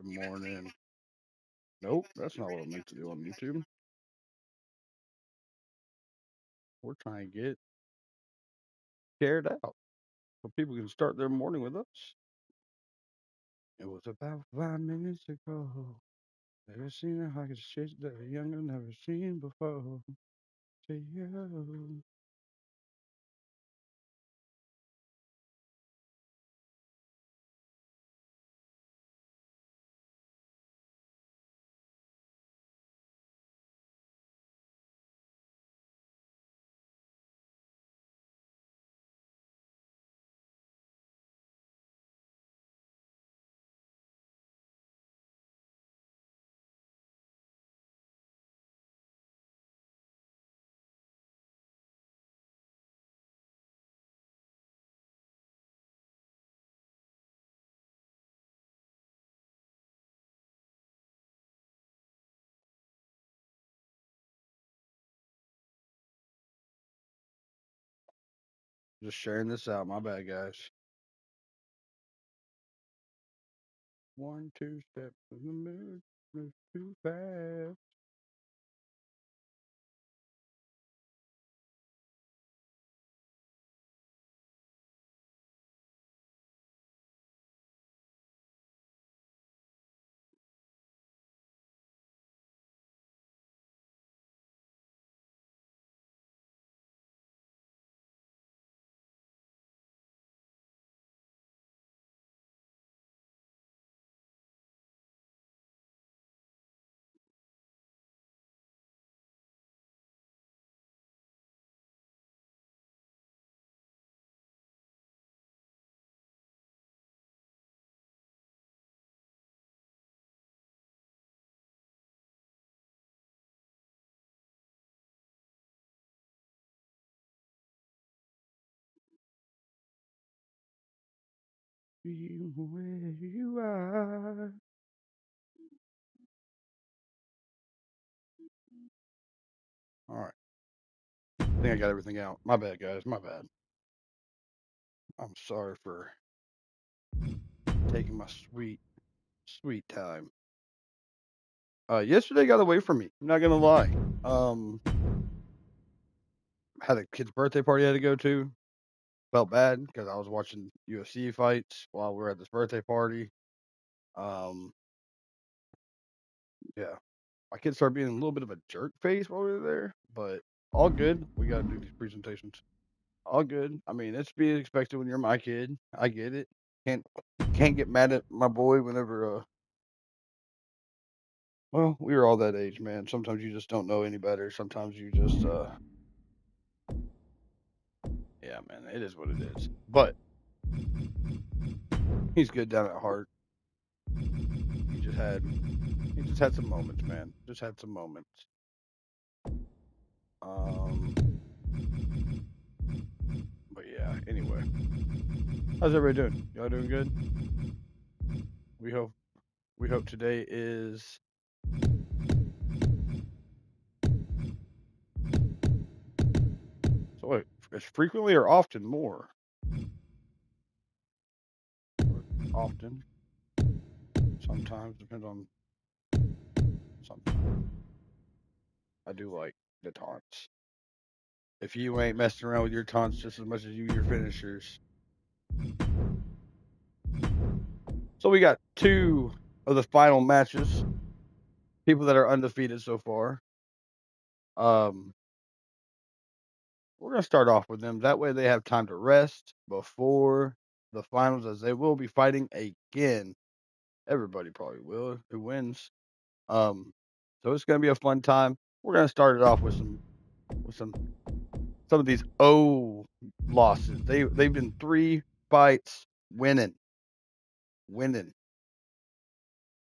Good morning. Nope, that's not what I meant to do on YouTube. We're trying to get shared out so people can start their morning with us. It was about 5 minutes ago. Never seen a hockey shit that a younger never seen before. To you. Just sharing this out. My bad, guys. 1, 2 steps in the moon. Move too fast. Be where you are. All right. I think I got everything out. My bad, guys. My bad. I'm sorry for taking my sweet time. Yesterday got away from me. I'm not gonna lie. Had a kid's birthday party I had to go to. Felt bad because I was watching UFC fights while we were at this birthday party. Um, yeah, my kid started being a little bit of a jerk face while we were there, but all good. We gotta do these presentations. All good. I mean, it's to be expected when you're my kid. I get it. Can't can't get mad at my boy whenever well, we were all that age, man. Sometimes you just don't know any better. Sometimes you just yeah, man, it is what it is. But he's good down at heart. He just had he just had some moments, man. Just had some moments. Um, but yeah. Anyway, how's everybody doing? Y'all doing good? We hope today is. So wait, it's frequently or often more? Often. Sometimes depends on. Sometimes I do like the taunts. If you ain't messing around with your taunts just as much as your finishers. So we got two of the final matches. People that are undefeated so far. Um, we're gonna start off with them. That way they have time to rest before the finals, as they will be fighting again. Everybody probably will who wins. Um, so it's gonna be a fun time. We're gonna start it off with some of these losses. They've been 3 fights winning,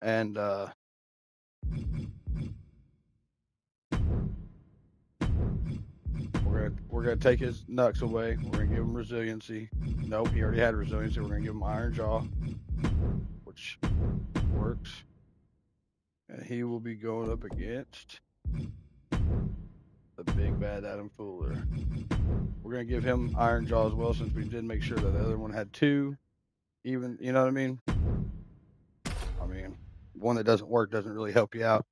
and we're gonna take his knucks away. We're gonna give him resiliency. Nope, he already had resiliency. We're gonna give him Iron Jaw, which works, and he will be going up against the big bad Adam Fuller. We're gonna give him Iron Jaw as well, since we did make sure that the other one had 2. Even, you know what I mean? I mean, one that doesn't work doesn't really help you out.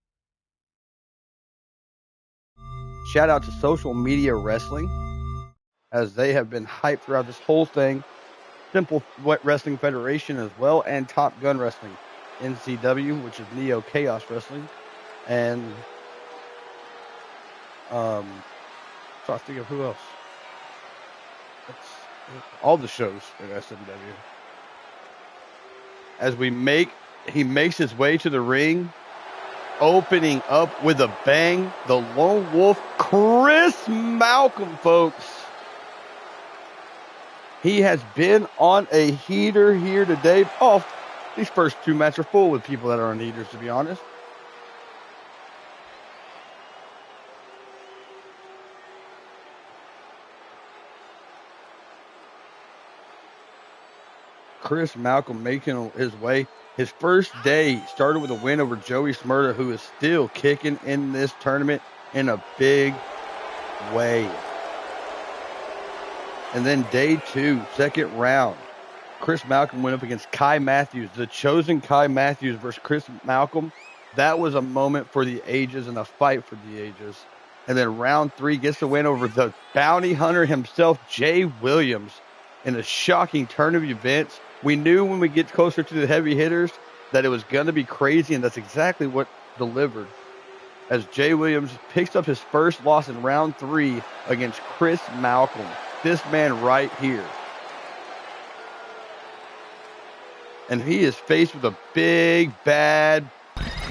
Shout out to Social Media Wrestling, as they have been hyped throughout this whole thing. Simple Wrestling Federation as well, and Top Gun Wrestling, NCW, which is Neo Chaos Wrestling, and so I think of who else. That's all the shows in SMW. As he makes his way to the ring, opening up with a bang, the Lone Wolf, Chris Malcolm, folks. He has been on a heater here today. Oh, these first two matches are full with people that are on heaters, to be honest. Chris Malcolm making his way. His first day started with a win over Joey Smurda, who is still kicking in this tournament in a big way. And then day 2, second round, Chris Malcolm went up against Kai Matthews, the chosen Kai Matthews versus Chris Malcolm. That was a moment for the ages and a fight for the ages. And then round 3 gets the win over the bounty hunter himself, Jay Williams, in a shocking turn of events. We knew when we get closer to the heavy hitters that it was going to be crazy, and that's exactly what delivered. As Jay Williams picks up his first loss in round 3 against Chris Malcolm. This man right here. And he is faced with a big, bad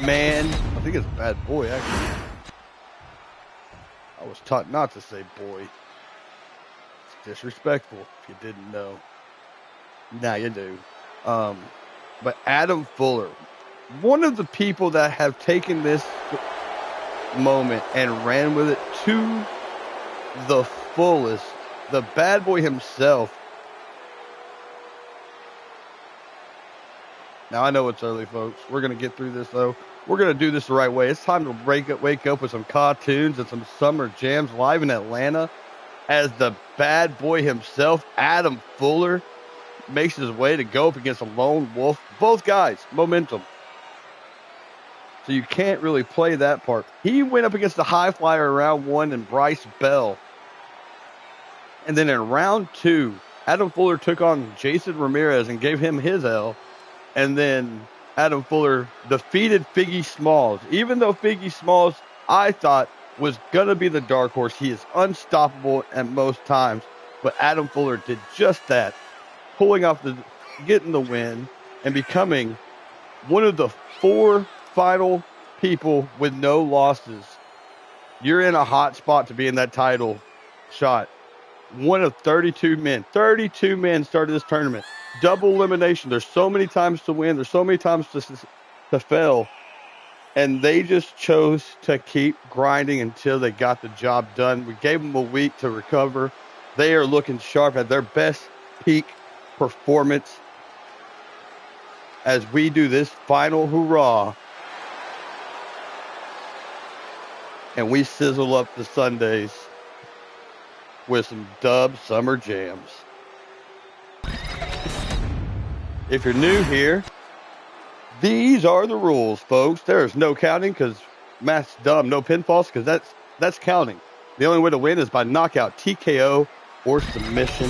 man. I think it's a bad boy, actually. I was taught not to say boy. It's disrespectful if you didn't know. Now you do. But Adam Fuller, one of the people that have taken this moment and ran with it to the fullest. The bad boy himself. Now, I know it's early, folks. We're going to get through this, though. We're going to do this the right way. It's time to wake up with some cartoons and some summer jams live in Atlanta as the bad boy himself, Adam Fuller, makes his way to go up against a Lone Wolf. Both guys, momentum. So you can't really play that part. He went up against the high flyer in round 1 and Bryce Bell. And then in round 2, Adam Fuller took on Jason Ramirez and gave him his L. And then Adam Fuller defeated Figgy Smalls. Even though Figgy Smalls, I thought, was going to be the dark horse. He is unstoppable at most times. But Adam Fuller did just that, getting the win and becoming one of the 4 final people with no losses. You're in a hot spot to be in that title shot. One of 32 men. 32 men started this tournament. Double elimination. There's so many times to win. There's so many times to fail. And they just chose to keep grinding until they got the job done. We gave them a week to recover. They are looking sharp at their best peak performance as we do this final hurrah. And we sizzle up the Sundays with some dub summer jams. If you're new here, these are the rules, folks. There is no counting because math's dumb. No pinfalls because that's counting. The only way to win is by knockout, TKO, or submission.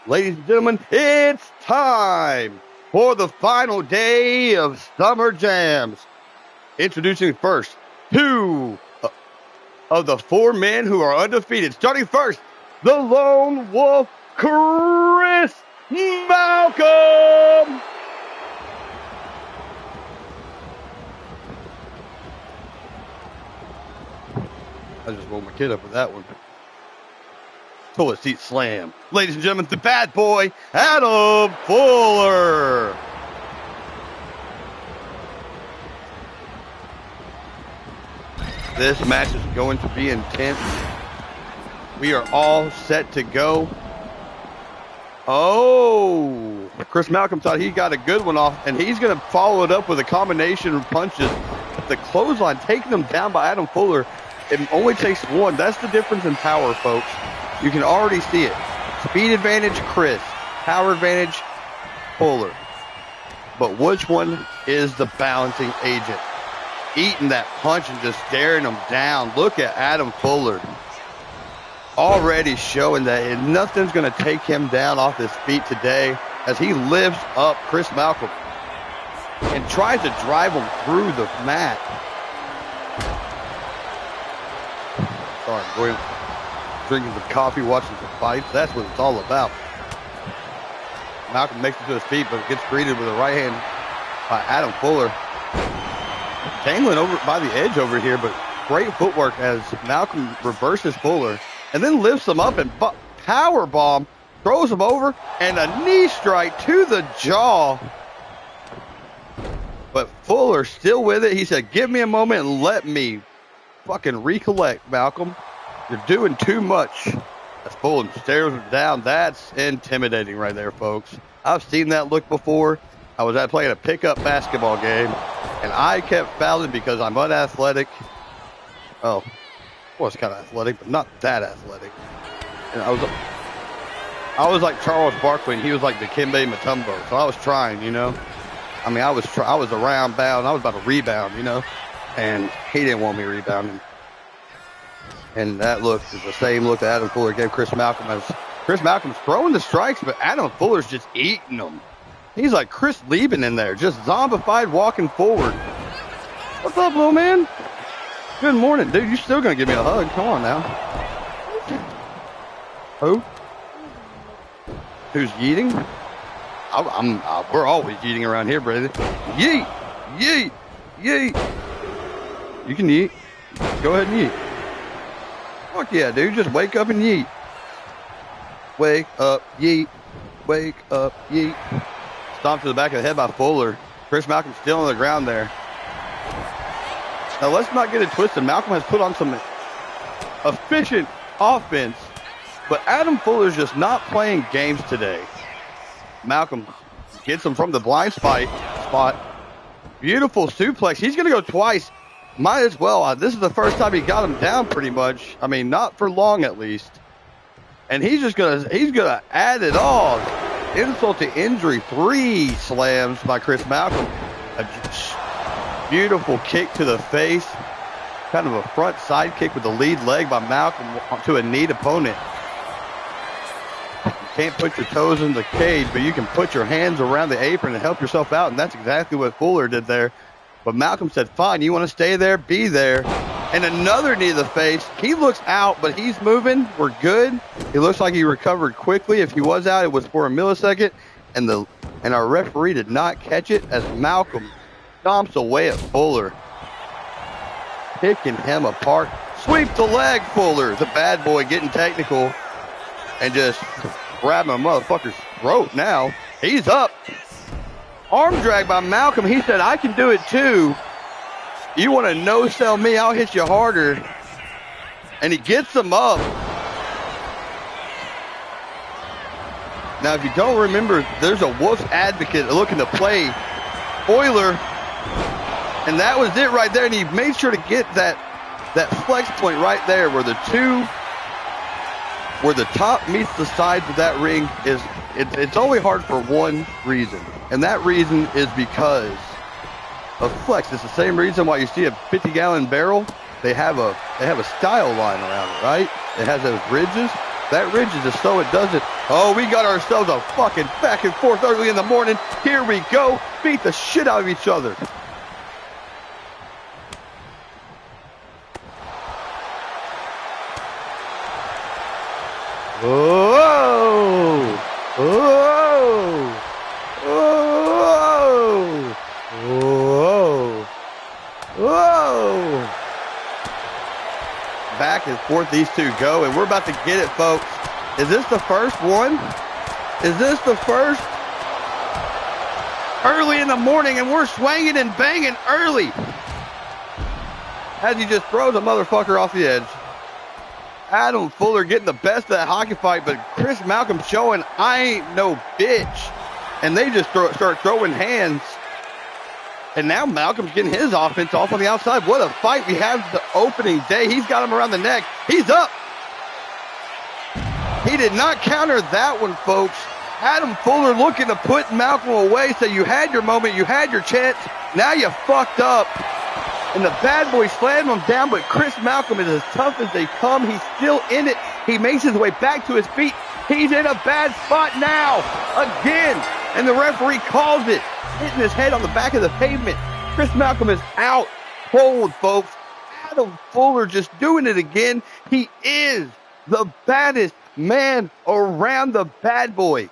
Ladies and gentlemen, it's time for the final day of Summer Jams. Introducing first 2 of the 4 men who are undefeated. Starting first, the Lone Wolf, Chris Malcolm. I just woke my kid up with that one. Toilet seat slam. Ladies and gentlemen, the bad boy, Adam Fuller. This match is going to be intense. We are all set to go. Oh, Chris Malcolm thought he got a good one off, and he's going to follow it up with a combination of punches. The clothesline taking him down by Adam Fuller. It only takes one. That's the difference in power, folks. You can already see it. Speed advantage, Chris. Power advantage, Fuller. but which one is the balancing agent? Eating that punch and just staring him down. Look at Adam Fuller. Already showing that nothing's going to take him down off his feet today as he lifts up Chris Malcolm and tries to drive him through the mat. Sorry, I'm drinking some coffee, watching some fights. That's what it's all about. Malcolm makes it to his feet, but gets greeted with a right hand by Adam Fuller. Dangling over by the edge over here, but great footwork as Malcolm reverses Fuller and then lifts him up and power bomb, throws him over, and a knee strike to the jaw. But Fuller still with it. He said, give me a moment and let me fucking recollect, Malcolm. You're doing too much. That's Fuller stares him down. That's intimidating right there, folks. I've seen that look before. I was playing a pickup basketball game, and I kept fouling because I'm unathletic. Oh, I was kind of athletic, but not that athletic. And I was like Charles Barkley, and he was like Dikembe Mutombo. So I was trying, you know. I mean, I was around bound. I was about to rebound, you know, and he didn't want me rebounding. And that look is the same look that Adam Fuller gave Chris Malcolm. As Chris Malcolm's throwing the strikes, but Adam Fuller's just eating them. He's like Chris Lieben in there, just zombified walking forward. What's up, little man? Good morning. Dude, you're still going to give me a hug. Come on now. Who? Who's yeeting? We're always yeeting around here, brother. Yeet! Yeet! Yeet! You can yeet. Go ahead and yeet. Fuck yeah, dude. Just wake up and yeet. Wake up, yeet. Wake up, yeet. Stomped to the back of the head by Fuller. Chris Malcolm still on the ground there. Now, let's not get it twisted. Malcolm has put on some efficient offense, but Adam Fuller's just not playing games today. Malcolm gets him from the blind spot. Beautiful suplex. He's going to go twice. Might as well. This is the first time he got him down pretty much. I mean, not for long at least. And he's going to add it all. Insult to injury. 3 slams by Chris Malcolm. A beautiful kick to the face. Kind of a front side kick with the lead leg by Malcolm to a kneed opponent. You can't put your toes in the cage, but you can put your hands around the apron and help yourself out, and that's exactly what Fuller did there. But Malcolm said, fine, you want to stay there? Be there. And another knee to the face. He looks out, but he's moving. We're good. It looks like he recovered quickly. If he was out, it was for a millisecond, and our referee did not catch it as Malcolm stomps away at Fuller, picking him apart. Sweep the leg, Fuller, the bad boy, getting technical and just grabbing a motherfucker's throat now. He's up. Arm drag by Malcolm. He said, I can do it too. You want to no-sell me, I'll hit you harder. And he gets him up. Now, if you don't remember, there's a Wolves advocate looking to play Euler. And that was it right there. And he made sure to get that flex point right there where the top meets the sides of that ring. It's only hard for one reason. And that reason is because of flex. It's the same reason why you see a 50-gallon barrel. They have a style line around it, right? It has those ridges. That ridge is just so it doesn't. Oh, we got ourselves a fucking back and forth early in the morning. Here we go. Beat the shit out of each other. Whoa! Whoa! Whoa! Whoa! Whoa! Back and forth these two go, and we're about to get it, folks. Is this the first one? Is this the first? Early in the morning, and we're swinging and banging early. As he just throws a motherfucker off the edge. Adam Fuller getting the best of that hockey fight, but Chris Malcolm showing I ain't no bitch. And they just start throwing hands. And now Malcolm's getting his offense off on the outside. What a fight we had the opening day. He's got him around the neck. He's up. He did not counter that one, folks. Adam Fuller looking to put Malcolm away. So you had your moment, you had your chance. Now you fucked up. And the bad boy slammed him down, but Chris Malcolm is as tough as they come. He's still in it. He makes his way back to his feet. He's in a bad spot now. Again. And the referee calls it. Hitting his head on the back of the pavement. Chris Malcolm is out cold, folks. Adam Fuller just doing it again. He is the baddest man around, the bad boy.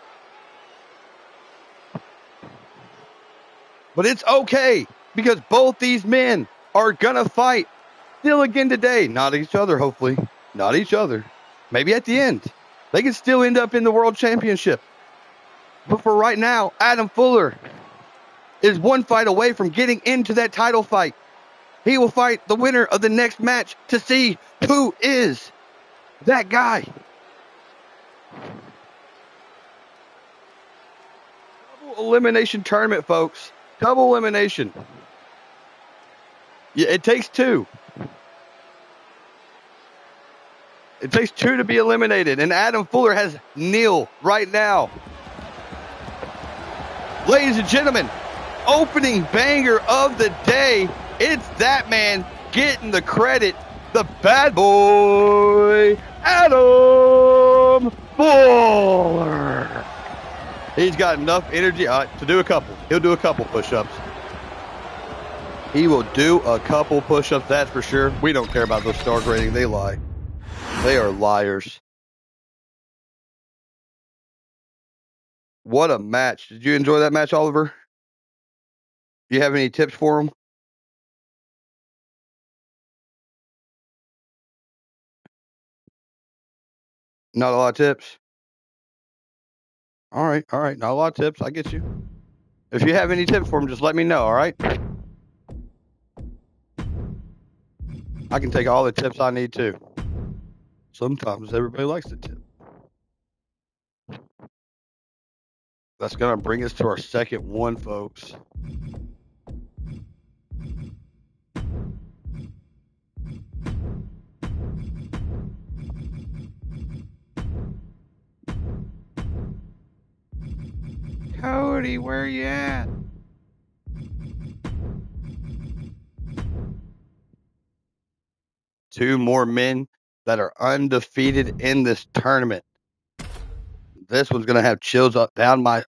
But it's okay, because both these men are gonna fight still again today. Not each other, hopefully. Not each other. Maybe at the end. They can still end up in the world championship. But for right now, Adam Fuller is one fight away from getting into that title fight. He will fight the winner of the next match to see who is that guy. Double elimination tournament, folks. Double elimination. Yeah, it takes two. It takes two to be eliminated, and Adam Fuller has Neil right now. Ladies and gentlemen, opening banger of the day. It's that man getting the credit, the bad boy, Adam Fuller. He's got enough energy to do a couple. He'll do a couple push-ups. He will do a couple push-ups, that's for sure. We don't care about those star ratings. They lie. They are liars. What a match. Did you enjoy that match, Oliver? Do you have any tips for him? Not a lot of tips. All right. Not a lot of tips. I get you. If you have any tips for him, just let me know, all right? I can take all the tips I need to. Sometimes everybody likes the tip. That's going to bring us to our second one, folks. Cody, where you at? Two more men that are undefeated in this tournament. This one's going to have chills up down my